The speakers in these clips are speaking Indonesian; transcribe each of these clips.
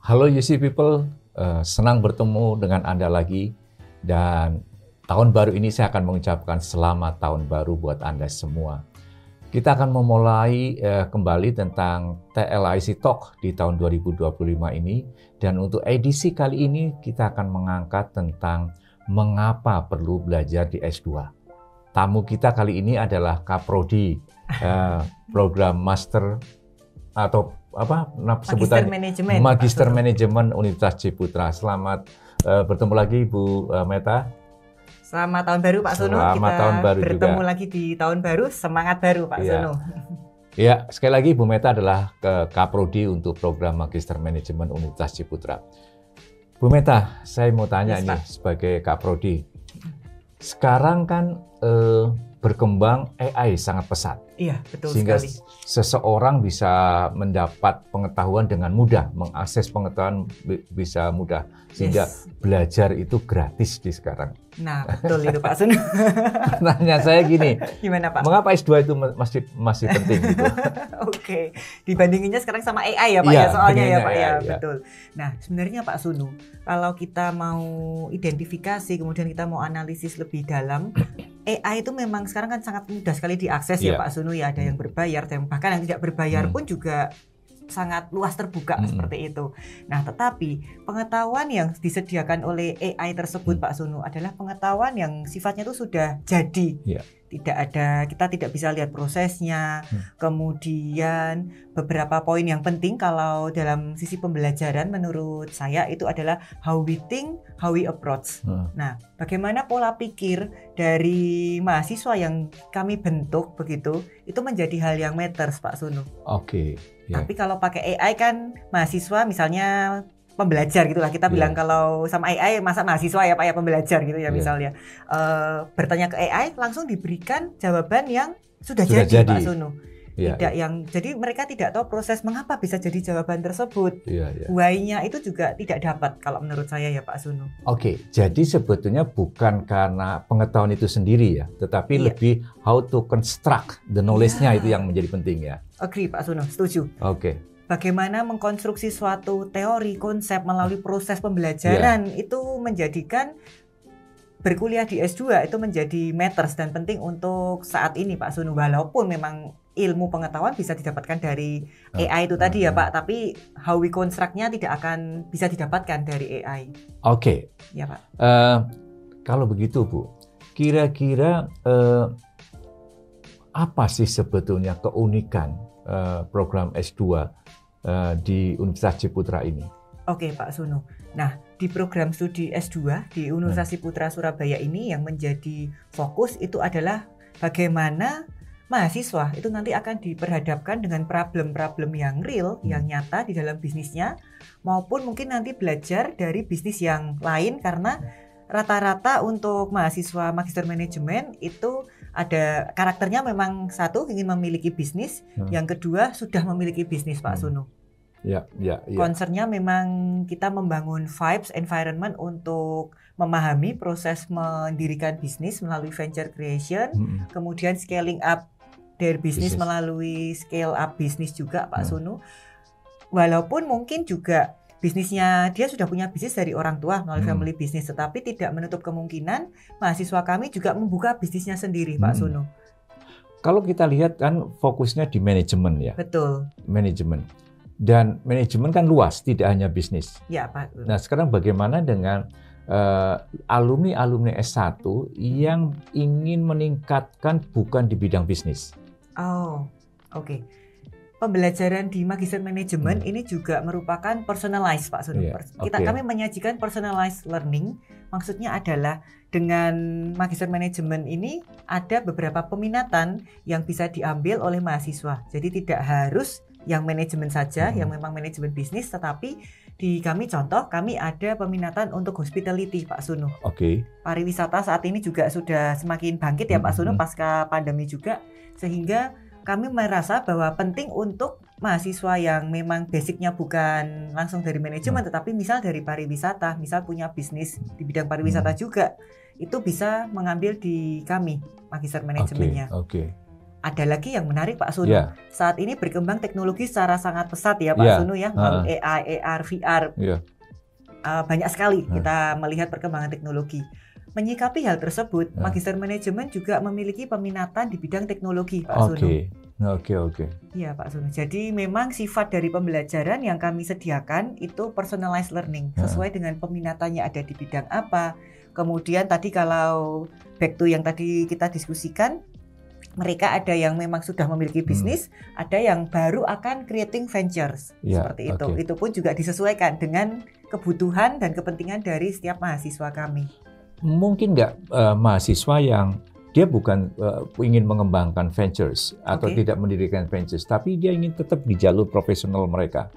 Halo UC People, senang bertemu dengan Anda lagi dan tahun baru ini saya akan mengucapkan selamat tahun baru buat Anda semua. Kita akan memulai kembali tentang TLIC Talk di tahun 2025 ini dan untuk edisi kali ini kita akan mengangkat tentang mengapa perlu belajar di S2. Tamu kita kali ini adalah Kaprodi, program master atau Magister Manajemen. Magister Manajemen Universitas Ciputra. Selamat bertemu lagi Bu Meta. Selamat tahun baru Pak Sono. Selamat tahun baru bertemu juga. lagi di tahun baru, semangat baru Pak Sono. Ya, sekali lagi Bu Meta adalah Kaprodi untuk program Magister Manajemen Universitas Ciputra. Bu Meta, saya mau tanya nih sebagai Kaprodi. Sekarang kan berkembang AI sangat pesat. Iya, betul sehingga sekali. Seseorang bisa mendapat pengetahuan dengan mudah, mengakses pengetahuan bisa mudah, sehingga belajar itu gratis di sekarang. Nah, betul itu Pak Sono. Pertanyaan saya gini, gimana Pak? Mengapa S2 itu masih penting gitu? Oke, dibandinginnya sekarang sama AI ya Pak ya, soalnya ya Pak ya, betul. Nah, sebenarnya Pak Sono, kalau kita mau identifikasi, kemudian kita mau analisis lebih dalam, AI itu memang sekarang kan sangat mudah sekali diakses ya Pak Sono ya, ada yang berbayar, ada yang bahkan yang tidak berbayar pun juga sangat luas terbuka seperti itu. Nah, tetapi pengetahuan yang disediakan oleh AI tersebut Pak Sono adalah pengetahuan yang sifatnya itu sudah jadi. Kita tidak bisa lihat prosesnya. Kemudian beberapa poin yang penting kalau dalam sisi pembelajaran menurut saya itu adalah how we think, how we approach. Nah, bagaimana pola pikir dari mahasiswa yang kami bentuk begitu, itu menjadi hal yang matters Pak Sono. Oke. Tapi kalau pakai AI kan mahasiswa misalnya pembelajar gitulah kita bilang, kalau sama AI masa mahasiswa ya Pak ya pembelajar gitu ya misalnya bertanya ke AI langsung diberikan jawaban yang sudah jadi Pak Sono. Jadi mereka tidak tahu proses mengapa bisa jadi jawaban tersebut. Why-nya itu juga tidak dapat kalau menurut saya ya Pak Sono. Oke, jadi sebetulnya bukan karena pengetahuan itu sendiri ya, tetapi lebih how to construct the knowledge-nya itu yang menjadi penting ya. Agree Pak Sono, setuju. Oke. Bagaimana mengkonstruksi suatu teori, konsep melalui proses pembelajaran itu menjadikan berkuliah di S2 itu menjadi matters dan penting untuk saat ini Pak Sono. Walaupun memang ilmu pengetahuan bisa didapatkan dari AI itu tadi ya Pak, tapi how we construct-nya tidak akan bisa didapatkan dari AI. Oke. Ya Pak. Kalau begitu Bu, kira-kira apa sih sebetulnya keunikan program S2 di Universitas Ciputra ini? Oke Pak Sono. Nah, di program studi S2 di Universitas Ciputra Surabaya ini yang menjadi fokus itu adalah bagaimana mahasiswa itu nanti akan diperhadapkan dengan problem-problem yang real, yang nyata di dalam bisnisnya, maupun mungkin nanti belajar dari bisnis yang lain karena rata-rata untuk mahasiswa Magister Manajemen itu ada karakternya memang satu ingin memiliki bisnis, yang kedua sudah memiliki bisnis Pak Sono. Concernnya memang kita membangun vibes, environment untuk memahami proses mendirikan bisnis melalui venture creation, kemudian scaling up their business melalui scale up bisnis juga Pak Sono. Walaupun mungkin juga bisnisnya dia sudah punya bisnis dari orang tua melalui family business, tetapi tidak menutup kemungkinan mahasiswa kami juga membuka bisnisnya sendiri Pak Sono. Kalau kita lihat kan fokusnya di manajemen ya. Betul. Manajemen. Dan manajemen kan luas, tidak hanya bisnis. Ya Pak. Nah sekarang bagaimana dengan alumni S1 yang ingin meningkatkan bukan di bidang bisnis? Oh, oke. Pembelajaran di Magister Manajemen ini juga merupakan personalized Pak Sono. Kami menyajikan personalized learning. Maksudnya adalah dengan Magister Manajemen ini ada beberapa peminatan yang bisa diambil oleh mahasiswa. Jadi tidak harus yang manajemen saja, yang memang manajemen bisnis, tetapi di kami contoh kami ada peminatan untuk hospitality Pak Sono. Pariwisata saat ini juga sudah semakin bangkit ya Pak Sono pasca pandemi juga, sehingga kami merasa bahwa penting untuk mahasiswa yang memang basicnya bukan langsung dari manajemen, tetapi misal dari pariwisata, misal punya bisnis di bidang pariwisata juga, itu bisa mengambil di kami Magister Manajemennya. ada lagi yang menarik Pak Sunu. Yeah. Saat ini berkembang teknologi secara sangat pesat ya Pak Sunu ya, melalui AI, AR, VR. Banyak sekali kita melihat perkembangan teknologi. Menyikapi hal tersebut, Magister Manajemen juga memiliki peminatan di bidang teknologi Pak Sunu. Oke. Iya Pak Sunu. Jadi memang sifat dari pembelajaran yang kami sediakan itu personalized learning, sesuai dengan peminatannya ada di bidang apa. Kemudian tadi kalau back to yang tadi kita diskusikan, mereka ada yang memang sudah memiliki bisnis, ada yang baru akan creating ventures, seperti itu. Itu pun juga disesuaikan dengan kebutuhan dan kepentingan dari setiap mahasiswa kami. Mungkin nggak mahasiswa yang dia bukan ingin mengembangkan ventures atau tidak mendirikan ventures, tapi dia ingin tetap di jalur profesional mereka.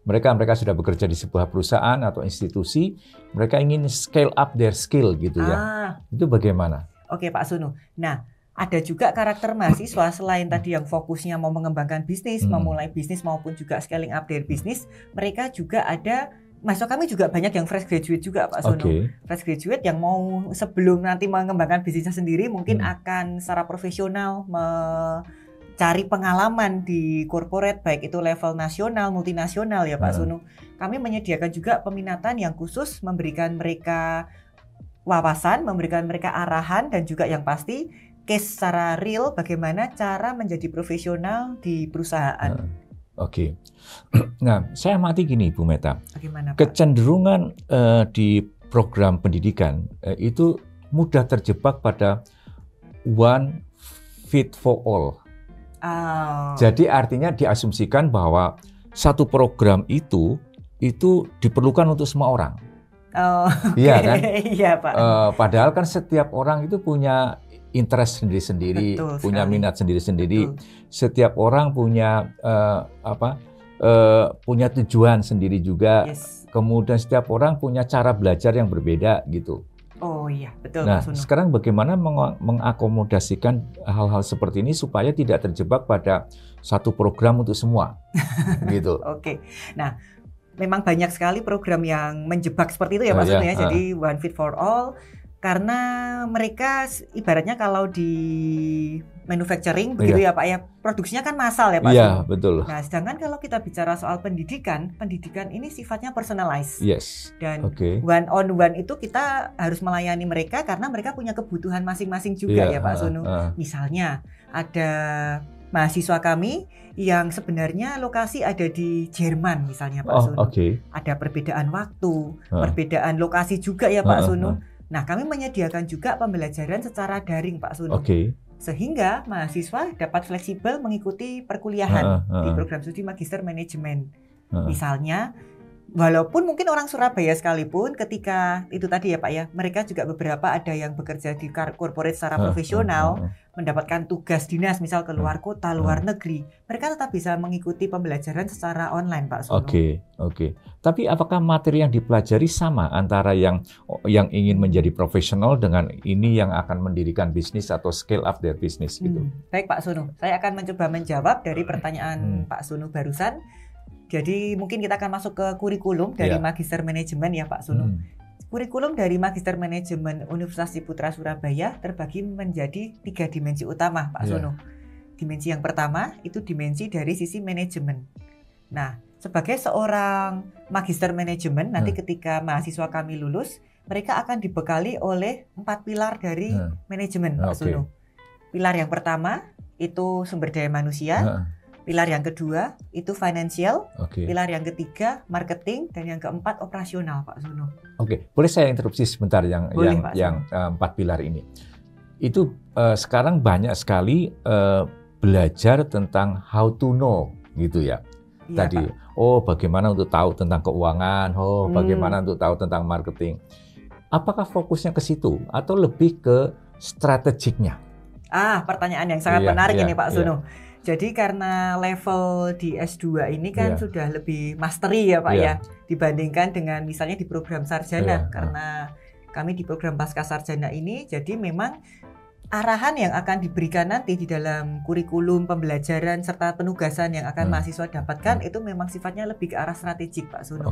Mereka sudah bekerja di sebuah perusahaan atau institusi, mereka ingin scale up their skill gitu ya. Itu bagaimana? Oke Pak Sunu. Nah, ada juga karakter mahasiswa selain tadi yang fokusnya mau mengembangkan bisnis, memulai bisnis maupun juga scaling up their bisnis, mereka juga ada mahasiswa kami juga banyak yang fresh graduate juga Pak Sunu. Fresh graduate yang mau sebelum nanti mengembangkan bisnisnya sendiri mungkin akan secara profesional mencari pengalaman di corporate baik itu level nasional, multinasional ya Pak Sunu. Kami menyediakan juga peminatan yang khusus memberikan mereka wawasan, memberikan mereka arahan dan juga yang pasti case secara real bagaimana cara menjadi profesional di perusahaan. Nah, saya amati gini Bu Meta. Bagaimana, Pak? Kecenderungan di program pendidikan itu mudah terjebak pada one fit for all. Jadi artinya diasumsikan bahwa satu program itu diperlukan untuk semua orang. Iya kan? Iya Pak. Padahal kan setiap orang itu punya interest sendiri-sendiri, punya minat sendiri-sendiri. Setiap orang punya punya tujuan sendiri juga. Kemudian setiap orang punya cara belajar yang berbeda gitu. Oh iya, betul. Nah, sekarang bagaimana mengakomodasikan hal-hal seperti ini supaya tidak terjebak pada satu program untuk semua, gitu. Nah, memang banyak sekali program yang menjebak seperti itu ya Pak Sunu ya. Jadi one fit for all. Karena mereka ibaratnya kalau di manufacturing begitu ya Pak ya, produksinya kan massal ya Pak. Iya, betul. Nah, sedangkan kalau kita bicara soal pendidikan ini sifatnya personalized. Dan one on one itu kita harus melayani mereka karena mereka punya kebutuhan masing-masing juga ya Pak Sunu. Misalnya ada mahasiswa kami yang sebenarnya lokasi ada di Jerman misalnya Pak Sunu. Ada perbedaan waktu, perbedaan lokasi juga ya Pak Sunu. Nah, kami menyediakan juga pembelajaran secara daring Pak Sunu. Sehingga mahasiswa dapat fleksibel mengikuti perkuliahan di program studi Magister Manajemen. Misalnya, walaupun mungkin orang Surabaya sekalipun ketika itu tadi ya Pak ya, mereka juga beberapa ada yang bekerja di corporate secara profesional, mendapatkan tugas dinas misal ke luar kota, luar negeri, mereka tetap bisa mengikuti pembelajaran secara online Pak Sunu. Tapi apakah materi yang dipelajari sama antara yang ingin menjadi profesional dengan ini yang akan mendirikan bisnis atau scale up their business gitu? Baik Pak Sunu, saya akan mencoba menjawab dari pertanyaan Pak Sunu barusan. Jadi mungkin kita akan masuk ke kurikulum dari Magister Manajemen ya Pak Sunu. Kurikulum dari Magister Manajemen Universitas Ciputra Surabaya terbagi menjadi 3 dimensi utama Pak Sunu. Dimensi yang pertama itu dimensi dari sisi manajemen. Nah, sebagai seorang Magister Manajemen nanti ketika mahasiswa kami lulus, mereka akan dibekali oleh 4 pilar dari manajemen Pak Sunu. Pilar yang pertama itu sumber daya manusia. Pilar yang kedua itu financial, pilar yang ketiga marketing, dan yang keempat operasional Pak Sunu. Boleh saya interupsi sebentar yang 4 pilar ini. Itu sekarang banyak sekali belajar tentang how to know gitu ya. Tadi, bagaimana untuk tahu tentang keuangan, bagaimana untuk tahu tentang marketing. Apakah fokusnya ke situ atau lebih ke strategiknya? Pertanyaan yang sangat menarik ini Pak Sunu. Jadi karena level di S2 ini kan sudah lebih mastery ya Pak ya, dibandingkan dengan misalnya di program sarjana. Karena kami di program pasca sarjana ini, jadi memang arahan yang akan diberikan nanti di dalam kurikulum pembelajaran serta penugasan yang akan mahasiswa dapatkan itu memang sifatnya lebih ke arah strategik Pak Sunu.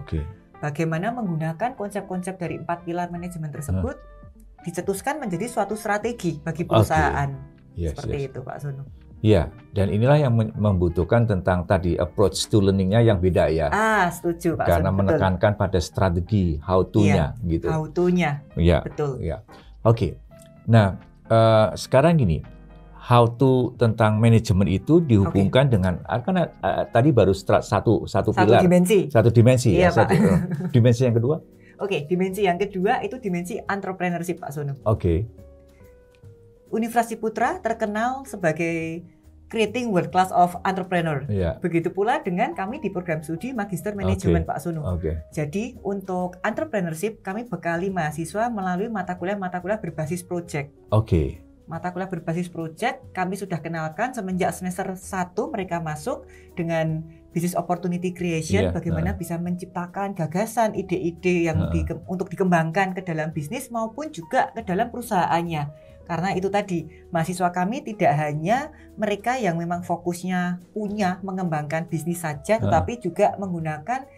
Bagaimana menggunakan konsep-konsep dari 4 pilar manajemen tersebut dicetuskan menjadi suatu strategi bagi perusahaan. Seperti itu Pak Sunu. Iya, dan inilah yang membutuhkan tentang tadi approach to learning-nya yang beda ya. Setuju Pak Karena Sun, menekankan pada strategi, how to-nya gitu. How to-nya, ya, betul. Ya. Oke, nah sekarang gini, how to tentang manajemen itu dihubungkan dengan, karena tadi baru satu pilar. Satu dimensi iya, ya. Dimensi yang kedua? Dimensi yang kedua itu dimensi entrepreneurship Pak Sunu. Universitas Ciputra terkenal sebagai creating world class of entrepreneur. Begitu pula dengan kami di program studi Magister Manajemen Pak Sunu. Jadi untuk entrepreneurship kami bekali mahasiswa melalui mata kuliah berbasis project. Mata kuliah berbasis project kami sudah kenalkan semenjak semester 1 mereka masuk dengan business opportunity creation, bagaimana bisa menciptakan gagasan, ide-ide yang untuk dikembangkan ke dalam bisnis maupun juga ke dalam perusahaannya. Karena itu tadi, mahasiswa kami tidak hanya mereka yang memang fokusnya punya mengembangkan bisnis saja, tetapi juga menggunakan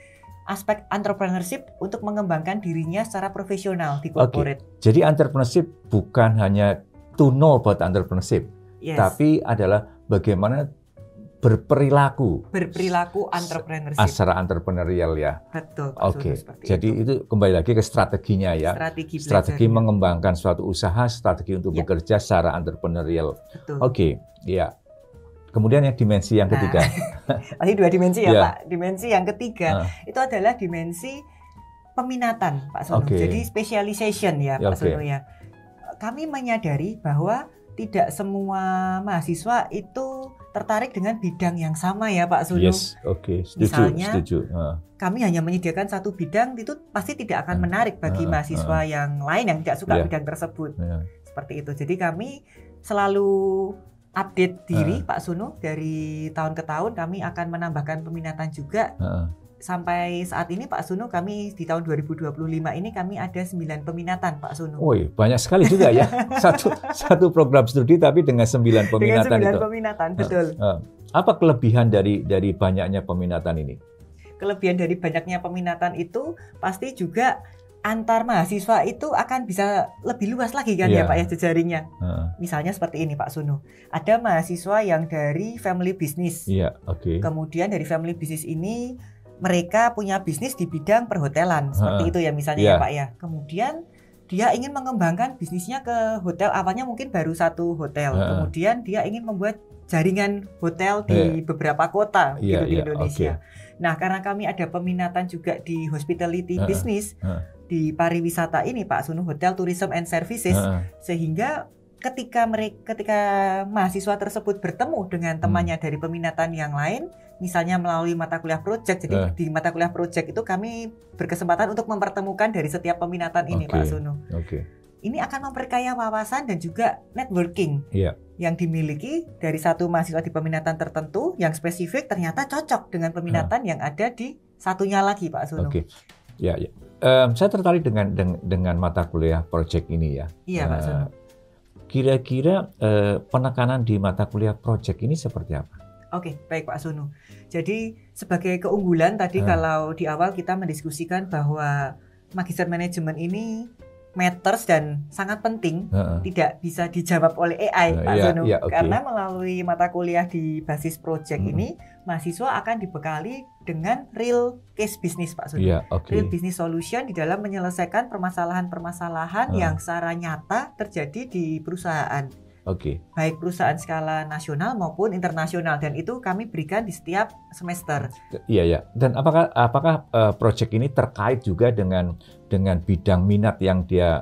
aspek entrepreneurship untuk mengembangkan dirinya secara profesional di corporate. Jadi entrepreneurship bukan hanya to know about entrepreneurship, tapi adalah bagaimana berperilaku entrepreneurship secara entrepreneurial ya. Betul. Jadi itu kembali lagi ke strateginya ya. Strategi mengembangkan suatu usaha, strategi untuk bekerja secara entrepreneurial. Ya. Kemudian yang dimensi yang ketiga. Masih 2 dimensi ya Pak. Dimensi yang ketiga itu adalah dimensi peminatan Pak Sono. Jadi specialization ya Pak Sono ya. Kami menyadari bahwa tidak semua mahasiswa itu tertarik dengan bidang yang sama ya Pak Sunu. Misalnya, kami hanya menyediakan satu bidang itu pasti tidak akan menarik bagi mahasiswa yang lain yang tidak suka bidang tersebut. Seperti itu. Jadi kami selalu update diri Pak Sunu, dari tahun ke tahun kami akan menambahkan peminatan juga. Sampai saat ini Pak Sunu, kami di tahun 2025 ini kami ada 9 peminatan Pak Sunu. Banyak sekali juga ya. satu program studi tapi dengan 9 peminatan. Dengan 9 peminatan, betul. Apa kelebihan dari banyaknya peminatan ini? Kelebihan dari banyaknya peminatan itu pasti juga antar mahasiswa itu akan bisa lebih luas lagi kan ya Pak ya jejaringnya. Misalnya seperti ini Pak Sunu. Ada mahasiswa yang dari family business. Kemudian dari family business ini mereka punya bisnis di bidang perhotelan, seperti itu ya misalnya ya Pak ya. Kemudian dia ingin mengembangkan bisnisnya ke hotel, awalnya mungkin baru satu hotel. Kemudian dia ingin membuat jaringan hotel di beberapa kota di Indonesia. Nah, karena kami ada peminatan juga di hospitality business, di pariwisata ini Pak Sunu, Hotel Tourism and Services, sehingga ketika mahasiswa tersebut bertemu dengan temannya dari peminatan yang lain, misalnya melalui mata kuliah project. Jadi di mata kuliah project itu kami berkesempatan untuk mempertemukan dari setiap peminatan ini Pak Sunu. Ini akan memperkaya wawasan dan juga networking yang dimiliki dari satu mahasiswa di peminatan tertentu yang spesifik ternyata cocok dengan peminatan yang ada di satunya lagi Pak Sunu. Saya tertarik dengan mata kuliah project ini ya. Iya Pak Sunu. Kira-kira penekanan di mata kuliah project ini seperti apa? Baik Pak Sunu. Jadi sebagai keunggulan tadi kalau di awal kita mendiskusikan bahwa Magister Manajemen ini matters dan sangat penting, tidak bisa dijawab oleh AI Pak Sunu. Karena melalui mata kuliah di basis project ini, mahasiswa akan dibekali dengan real case business Pak Sunu. Real business solution di dalam menyelesaikan permasalahan-permasalahan yang secara nyata terjadi di perusahaan. Baik perusahaan skala nasional maupun internasional, dan itu kami berikan di setiap semester. Dan apakah proyek ini terkait juga dengan bidang minat yang dia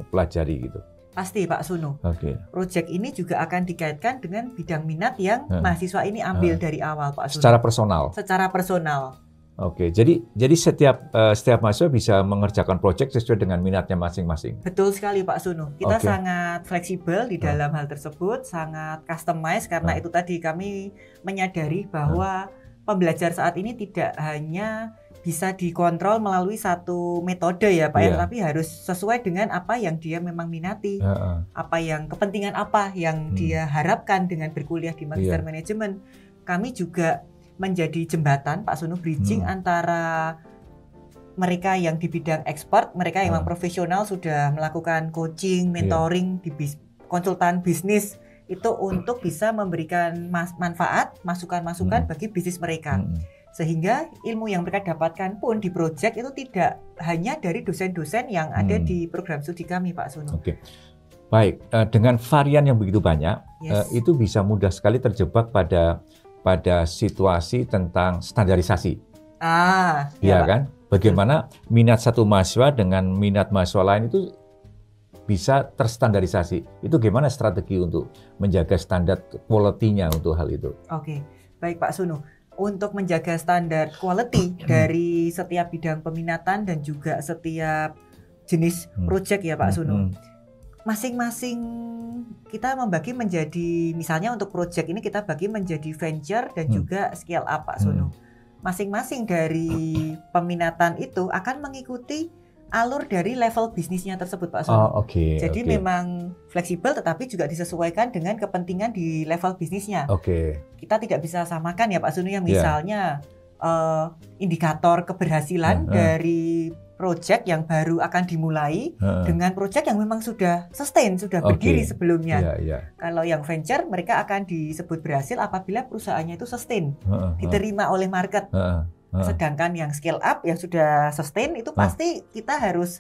pelajari gitu? Pasti Pak Sunu. Proyek ini juga akan dikaitkan dengan bidang minat yang mahasiswa ini ambil dari awal Pak Sunu. Secara personal. Jadi setiap mahasiswa bisa mengerjakan proyek sesuai dengan minatnya masing-masing. Betul sekali Pak Sunu. Kita sangat fleksibel di dalam hal tersebut, sangat customize karena itu tadi kami menyadari bahwa pembelajar saat ini tidak hanya bisa dikontrol melalui satu metode ya Pak ya, tapi harus sesuai dengan apa yang dia memang minati, apa yang kepentingan apa yang dia harapkan dengan berkuliah di Magister Manajemen. Kami juga menjadi jembatan Pak Sunu, bridging antara mereka yang di bidang expert, mereka yang memang profesional sudah melakukan coaching, mentoring di konsultan bisnis itu untuk bisa memberikan manfaat, masukan-masukan bagi bisnis mereka. Sehingga ilmu yang mereka dapatkan pun di project itu tidak hanya dari dosen-dosen yang ada di program studi kami, Pak Suno. Oke. Baik, dengan varian yang begitu banyak, itu bisa mudah sekali terjebak pada situasi tentang standarisasi. Ya kan? Bagaimana minat satu mahasiswa dengan minat mahasiswa lain itu bisa terstandarisasi. Itu gimana strategi untuk menjaga standar quality-nya untuk hal itu? Oke, baik Pak Suno. Untuk menjaga standar quality dari setiap bidang peminatan dan juga setiap jenis project ya Pak Suno. Masing-masing kita membagi menjadi, misalnya untuk project ini kita bagi menjadi venture dan juga scale up Pak Suno. Masing-masing dari peminatan itu akan mengikuti alur dari level bisnisnya tersebut Pak Suno. Jadi memang fleksibel tetapi juga disesuaikan dengan kepentingan di level bisnisnya. Kita tidak bisa samakan ya Pak Suno yang misalnya indikator keberhasilan dari project yang baru akan dimulai dengan project yang memang sudah sustain, sudah berdiri sebelumnya. Kalau yang venture mereka akan disebut berhasil apabila perusahaannya itu sustain, diterima oleh market. Sedangkan yang scale up yang sudah sustain itu pasti kita harus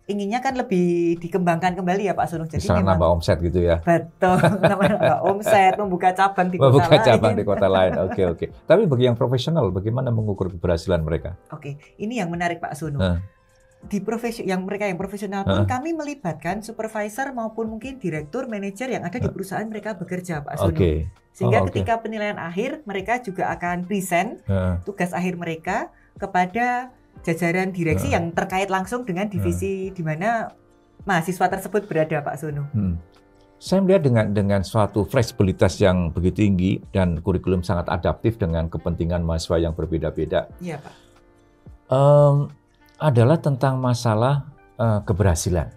inginnya kan lebih dikembangkan kembali ya Pak Suno. Jadi bisa nambah omset gitu ya. Betul, nambah omset, membuka cabang di kota lain. Membuka cabang di kota lain. Oke. Tapi bagi yang profesional, bagaimana mengukur keberhasilan mereka? Ini yang menarik Pak Suno. Di mereka yang profesional pun kami melibatkan supervisor maupun mungkin direktur, manajer yang ada di perusahaan mereka bekerja Pak Suno. Sehingga ketika penilaian akhir mereka juga akan present tugas akhir mereka kepada jajaran direksi yang terkait langsung dengan divisi di mana mahasiswa tersebut berada Pak Suno. Saya melihat dengan suatu fleksibilitas yang begitu tinggi dan kurikulum sangat adaptif dengan kepentingan mahasiswa yang berbeda-beda. Iya Pak. Adalah tentang masalah keberhasilan.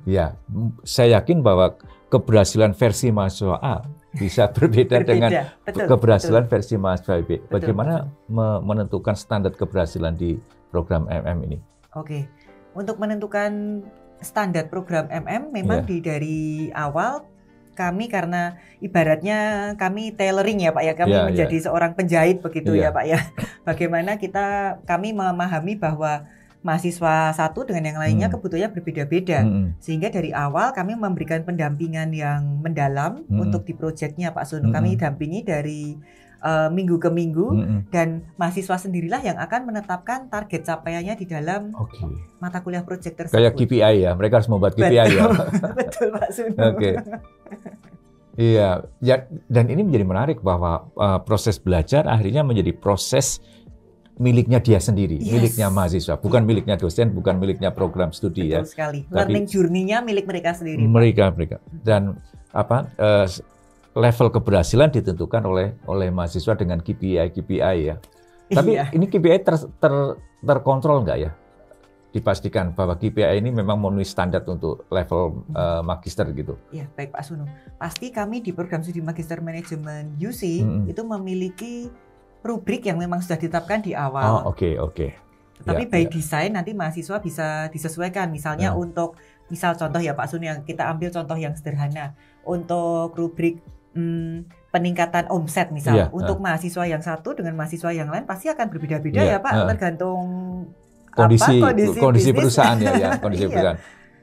Ya, saya yakin bahwa keberhasilan versi mahasiswa A bisa berbeda dengan keberhasilan versi mahasiswa B. Bagaimana menentukan standar keberhasilan di program MM ini? Untuk menentukan standar program MM memang dari awal kami, karena ibaratnya kami tailoring ya Pak ya, kami menjadi seorang penjahit begitu ya Pak ya. Bagaimana kami memahami bahwa mahasiswa satu dengan yang lainnya kebutuhannya berbeda-beda. Sehingga dari awal kami memberikan pendampingan yang mendalam untuk di proyeknya Pak Suno. Kami dampingi dari minggu ke minggu dan mahasiswa sendirilah yang akan menetapkan target capaiannya di dalam mata kuliah proyek tersebut. Kayak KPI ya, mereka harus membuat KPI ya. Betul Pak Suno. Iya, dan ini menjadi menarik bahwa proses belajar akhirnya menjadi proses miliknya dia sendiri, miliknya mahasiswa, bukan miliknya dosen, bukan miliknya program studi. Betul sekali. Learning journey-nya milik mereka sendiri. Mereka. Dan level keberhasilan ditentukan oleh mahasiswa dengan KPI ya. Tapi ini KPI terkontrol nggak ya? Dipastikan bahwa KPI ini memang memenuhi standar untuk level magister gitu. Iya, baik Pak Suno. Pasti kami di program studi Magister Manajemen UC itu memiliki rubrik yang memang sudah ditetapkan di awal. Tapi by design nanti mahasiswa bisa disesuaikan. Misalnya misal contoh ya Pak Sun, yang kita ambil contoh yang sederhana. Untuk rubrik peningkatan omset misal, untuk mahasiswa yang satu dengan mahasiswa yang lain pasti akan berbeda-beda ya Pak, tergantung kondisi perusahaan ya, kondisi perusahaan.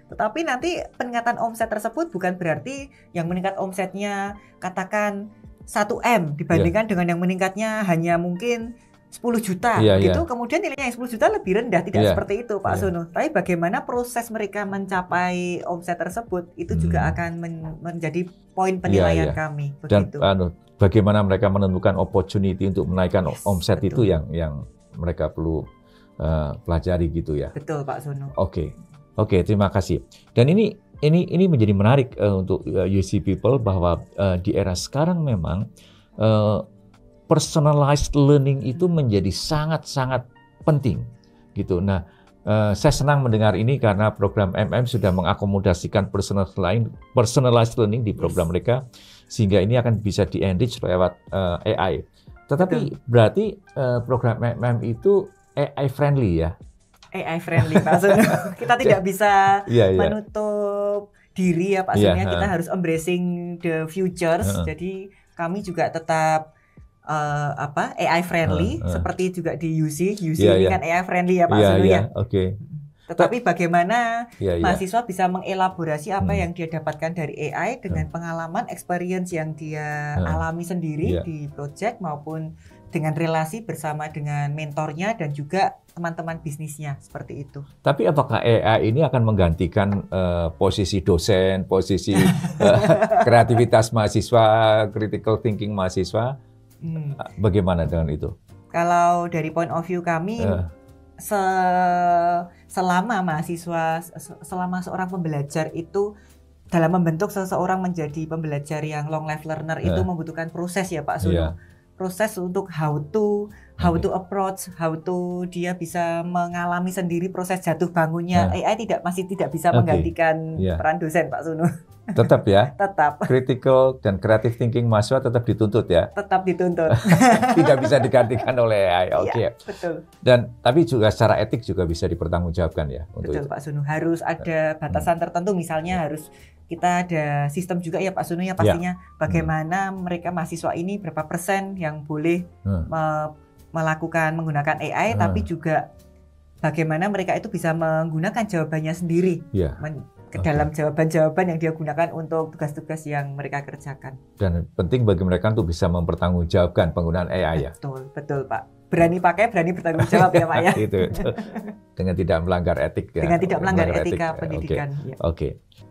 Tetapi nanti peningkatan omset tersebut bukan berarti yang meningkat omsetnya katakan 1M dibandingkan dengan yang meningkatnya hanya mungkin 10 juta gitu. Kemudian nilainya yang 10 juta lebih rendah, tidak seperti itu Pak Suno. Tapi bagaimana proses mereka mencapai omset tersebut itu juga akan menjadi poin penilaian kami. Begitu. Dan bagaimana mereka menentukan opportunity untuk menaikkan omset itu yang mereka perlu pelajari gitu ya. Betul Pak Suno. Oke, terima kasih. Dan ini menjadi menarik untuk UC People bahwa di era sekarang memang personalized learning itu menjadi sangat-sangat penting gitu. Nah, saya senang mendengar ini karena program MM sudah mengakomodasikan personalized learning di program mereka, sehingga ini akan bisa di-enrich lewat AI. Tetapi berarti program MM itu AI friendly ya? AI friendly Pak Suno. Kita tidak bisa menutup diri ya Pak Iya, Sunu, kita harus embracing the futures. Jadi kami juga tetap AI friendly seperti juga di UC ini kan AI friendly ya Pak Sunu ya. Oke. Tetapi bagaimana mahasiswa bisa mengelaborasi apa yang dia dapatkan dari AI dengan pengalaman, experience yang dia alami sendiri di project maupun dengan relasi bersama dengan mentornya dan juga teman-teman bisnisnya, seperti itu. Tapi apakah AI ini akan menggantikan posisi dosen, posisi kreativitas mahasiswa, critical thinking mahasiswa? Bagaimana dengan itu? Kalau dari point of view kami, selama mahasiswa, selama seorang pembelajar itu dalam membentuk seseorang menjadi pembelajar yang long life learner itu membutuhkan proses ya Pak Sunu. Proses untuk how to approach, how to dia bisa mengalami sendiri proses jatuh bangunnya. AI masih tidak bisa menggantikan peran dosen Pak Sunu. Tetap ya? Tetap. Critical dan creative thinking mahasiswa tetap dituntut ya? Tetap dituntut. Tidak bisa digantikan oleh AI. Oke. Betul. Dan tapi juga secara etik juga bisa dipertanggungjawabkan ya untuk betul itu. Pak Sunu. Harus ada batasan tertentu, misalnya harus kita ada sistem juga ya Pak Sunu ya pastinya. Bagaimana mereka mahasiswa ini berapa persen yang boleh menggunakan AI, tapi juga bagaimana mereka itu bisa menggunakan jawabannya sendiri. Ke dalam jawaban-jawaban yang dia gunakan untuk tugas-tugas yang mereka kerjakan. Dan penting bagi mereka untuk bisa mempertanggungjawabkan penggunaan AI ya. Betul Pak. Berani pakai, berani bertanggung jawab ya Pak ya. Itu. Dengan tidak melanggar etik ya. Dengan tidak melanggar etika pendidikan.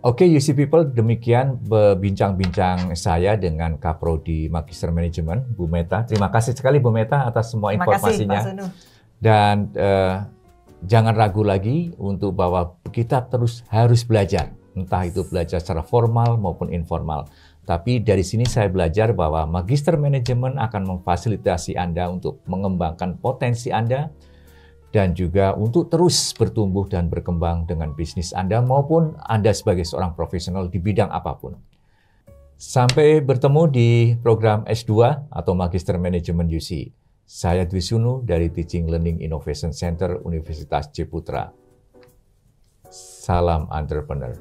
Oke, UC People, demikian bincang-bincang saya dengan Kaprodi Magister Manajemen, Bu Meta. Terima kasih sekali Bu Meta atas semua informasinya. Terima kasih Pak Sunu. Dan jangan ragu lagi untuk bahwa kita terus harus belajar, entah itu belajar secara formal maupun informal. Tapi dari sini saya belajar bahwa Magister Manajemen akan memfasilitasi Anda untuk mengembangkan potensi Anda dan juga untuk terus bertumbuh dan berkembang dengan bisnis Anda maupun Anda sebagai seorang profesional di bidang apapun. Sampai bertemu di program S2 atau Magister Manajemen UC. Saya Dwi Sunu dari Teaching Learning Innovation Center Universitas Ciputra. Salam entrepreneur.